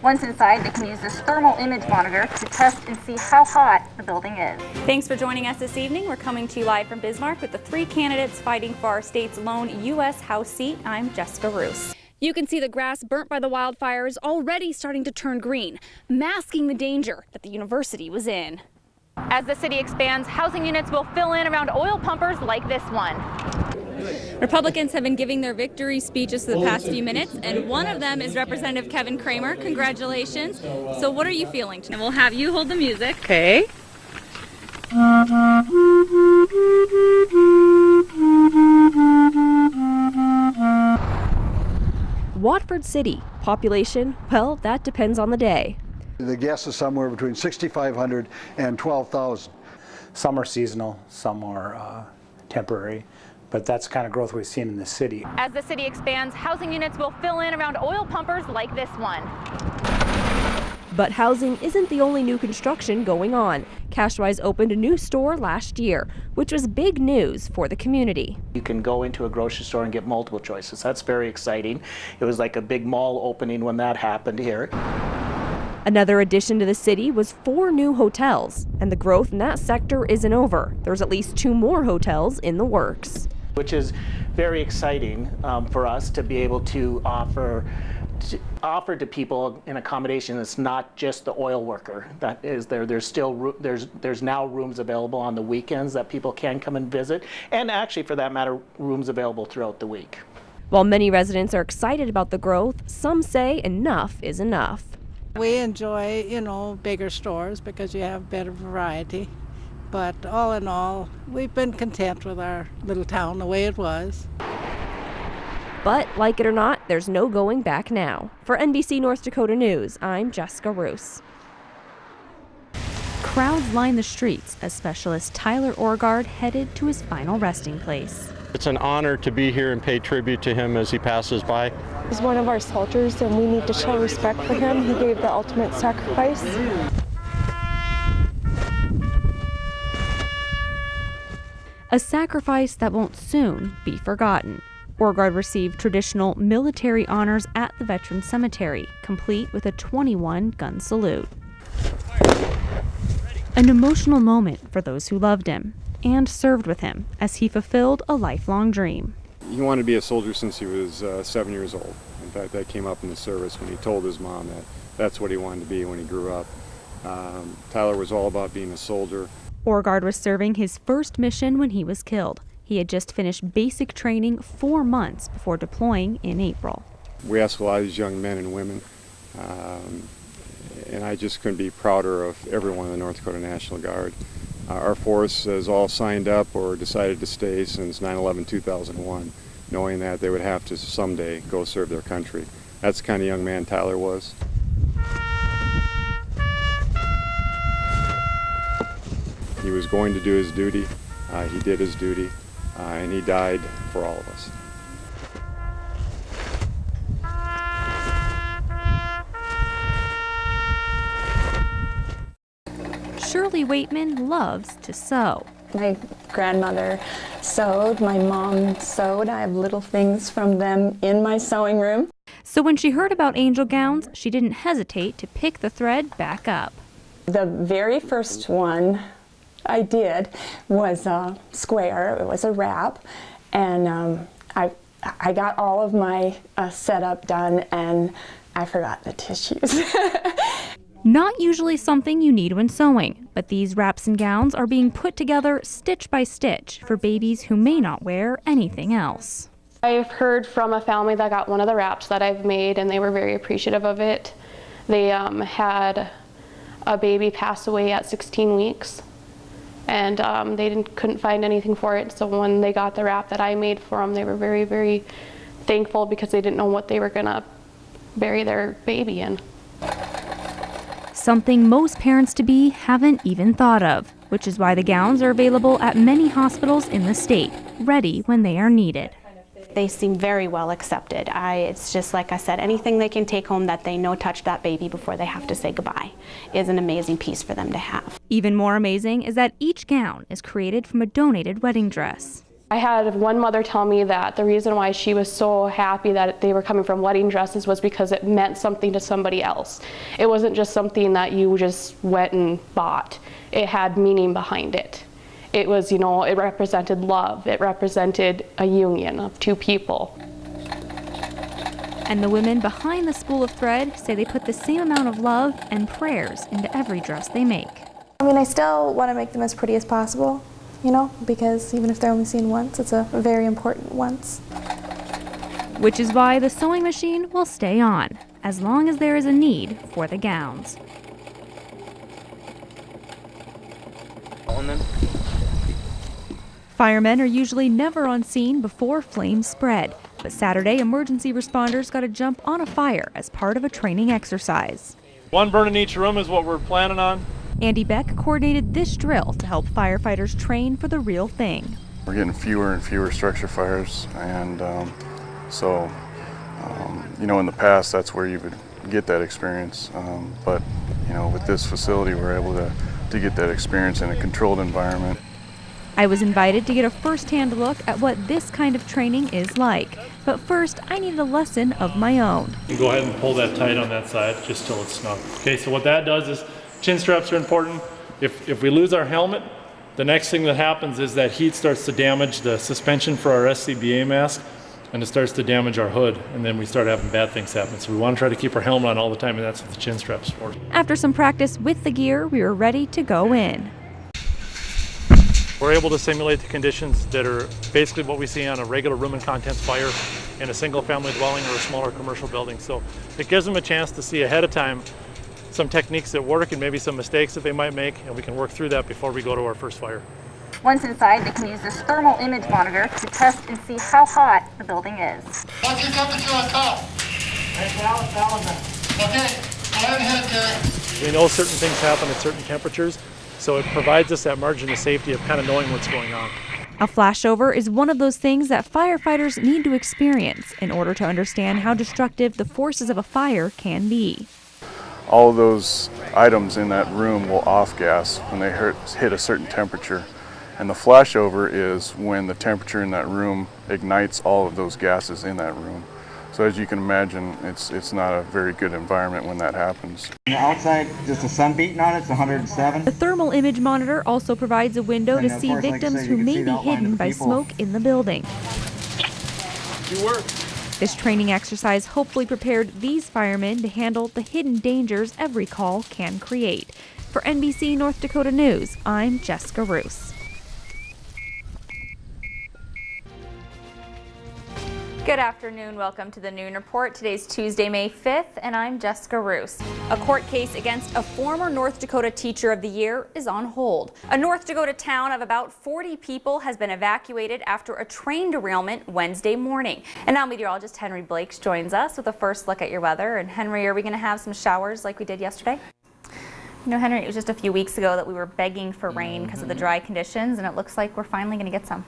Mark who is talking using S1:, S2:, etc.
S1: Once inside, they can use this thermal image monitor to test and see how hot the building is.
S2: Thanks for joining us this evening. We're coming to you live from Bismarck with the 3 candidates fighting for our state's lone U.S. House seat. I'm Jessica Roose. You can see the grass burnt by the wildfires already starting to turn green, masking the danger that the university was in. As the city expands, housing units will fill in around oil pumpers like this one. Republicans have been giving their victory speeches for the past few minutes, and one of them is Representative Kevin Kramer. Congratulations. So what are you feeling tonight? We'll have you hold the music.
S3: Okay.
S4: Watford City, population, well, that depends on the day.
S5: The guess is somewhere between 6,500 and 12,000.
S6: Some are seasonal, some are temporary, but that's the kind of growth we've seen in the city.
S2: As the city expands, housing units will fill in around oil pumpers like this one.
S4: But housing isn't the only new construction going on. Cashwise opened a new store last year, which was big news for the community.
S7: You can go into a grocery store and get multiple choices. That's very exciting. It was like a big mall opening when that happened here.
S4: Another addition to the city was 4 new hotels, and the growth in that sector isn't over. There's at least 2 more hotels in the works.
S7: Which is very exciting for us to be able to offer to people an accommodation that's not just the oil worker that is there. There's still there's now rooms available on the weekends that people can come and visit, and actually, for that matter, rooms available throughout the week.
S4: While many residents are excited about the growth, some say enough is enough.
S3: We enjoy, bigger stores because you have better variety. But all in all, we've been content with our little town the way it was.
S4: But like it or not, there's no going back now. For NBC North Dakota News, I'm Jessica Roose. Crowds line the streets as specialist Tyler Orgard headed to his final resting place.
S8: It's an honor to be here and pay tribute to him as he passes by.
S9: He's one of our soldiers, and we need to show respect for him. He gave the ultimate sacrifice.
S4: A sacrifice that won't soon be forgotten. Orgard received traditional military honors at the Veterans Cemetery, complete with a 21-gun salute. An emotional moment for those who loved him and served with him as he fulfilled a lifelong dream.
S10: He wanted to be a soldier since he was 7 years old. In fact, that came up in the service when he told his mom that that's what he wanted to be when he grew up. Tyler was all about being a soldier.
S4: Orgard was serving his first mission when he was killed. He had just finished basic training 4 months before deploying in April.
S10: We ask a lot of these young men and women, and I just couldn't be prouder of everyone in the North Dakota National Guard. Our force has all signed up or decided to stay since 9/11/2001, knowing that they would have to someday go serve their country. That's the kind of young man Tyler was. He was going to do his duty. He did his duty, and he died for all of us.
S4: Shirley Waitman loves to sew.
S9: My grandmother sewed, my mom sewed. I have little things from them in my sewing room.
S4: So when she heard about angel gowns, she didn't hesitate to pick the thread back up.
S9: The very first one I did was a square. It was a wrap, and I got all of my setup done, and I forgot the tissues.
S4: Not usually something you need when sewing, but these wraps and gowns are being put together stitch by stitch for babies who may not wear anything else.
S11: I've heard from a family that got one of the wraps that I've made, and they were very appreciative of it. They had a baby pass away at 16 weeks, and they couldn't find anything for it, so when they got the wrap that I made for them, they were very, very thankful because they didn't know what they were going to bury their baby in.
S4: Something most parents-to-be haven't even thought of, which is why the gowns are available at many hospitals in the state, ready when they are needed.
S12: They seem very well accepted. It's just like I said, anything they can take home that they know touched that baby before they have to say goodbye is an amazing piece for them to have.
S4: Even more amazing is that each gown is created from a donated wedding dress.
S11: I had one mother tell me that the reason why she was so happy that they were coming from wedding dresses was because it meant something to somebody else. It wasn't just something that you just went and bought. It had meaning behind it. It was, you know, it represented love. It represented a union of two people.
S4: And the women behind the spool of thread say they put the same amount of love and prayers into every dress they make.
S13: I mean, I still want to make them as pretty as possible, you know, because even if they're only seen once, it's a very important once.
S4: Which is why the sewing machine will stay on, as long as there is a need for the gowns. Firemen are usually never on scene before flames spread, but Saturday emergency responders got to jump on a fire as part of a training exercise.
S14: One burn in each room is what we're planning on.
S4: Andy Beck coordinated this drill to help firefighters train for the real thing.
S15: We're getting fewer and fewer structure fires, and you know, in the past that's where you would get that experience, but you know, with this facility we're able to get that experience in a controlled environment.
S4: I was invited to get a first-hand look at what this kind of training is like, but first I needed a lesson of my own.
S14: You go ahead and pull that tight on that side just till it's snug. Okay, so what that does is chin straps are important. If we lose our helmet, the next thing that happens is that heat starts to damage the suspension for our SCBA mask, and it starts to damage our hood, and then we start having bad things happen. So we want to try to keep our helmet on all the time, and that's what the chin straps for.
S4: After some practice with the gear, we were ready to go in.
S14: We're able to simulate the conditions that are basically what we see on a regular room and contents fire in a single family dwelling or a smaller commercial building. So it gives them a chance to see ahead of time some techniques that work and maybe some mistakes that they might make, and we can work through that before we go to our first fire.
S1: Once inside, they can use this thermal image monitor to test and see how hot the building is.
S16: What's your temperature on top? Okay, go ahead, Derek.
S14: We know certain things happen at certain temperatures, so it provides us that margin of safety of kind of knowing what's going on.
S4: A flashover is one of those things that firefighters need to experience in order to understand how destructive the forces of a fire can be.
S15: All of those items in that room will off-gas when they hit a certain temperature. And the flashover is when the temperature in that room ignites all of those gases in that room. So as you can imagine, it's not a very good environment when that happens.
S17: Outside, just the sun beating on it, it's 107.
S4: The thermal image monitor also provides a window to see victims who may be hidden by smoke in the building.
S14: You work.
S4: This training exercise hopefully prepared these firemen to handle the hidden dangers every call can create. For NBC North Dakota News, I'm Jessica Roose.
S2: Good afternoon. Welcome to the Noon Report. Today's Tuesday, May 5th, and I'm Jessica Roose. A court case against a former North Dakota Teacher of the Year is on hold. A North Dakota town of about 40 people has been evacuated after a train derailment Wednesday morning. And now meteorologist Henry Blakes joins us with a first look at your weather. And Henry, are we going to have some showers like we did yesterday? You know, Henry, it was just a few weeks ago that we were begging for rain because of the dry conditions, and it looks like we're finally going to get some.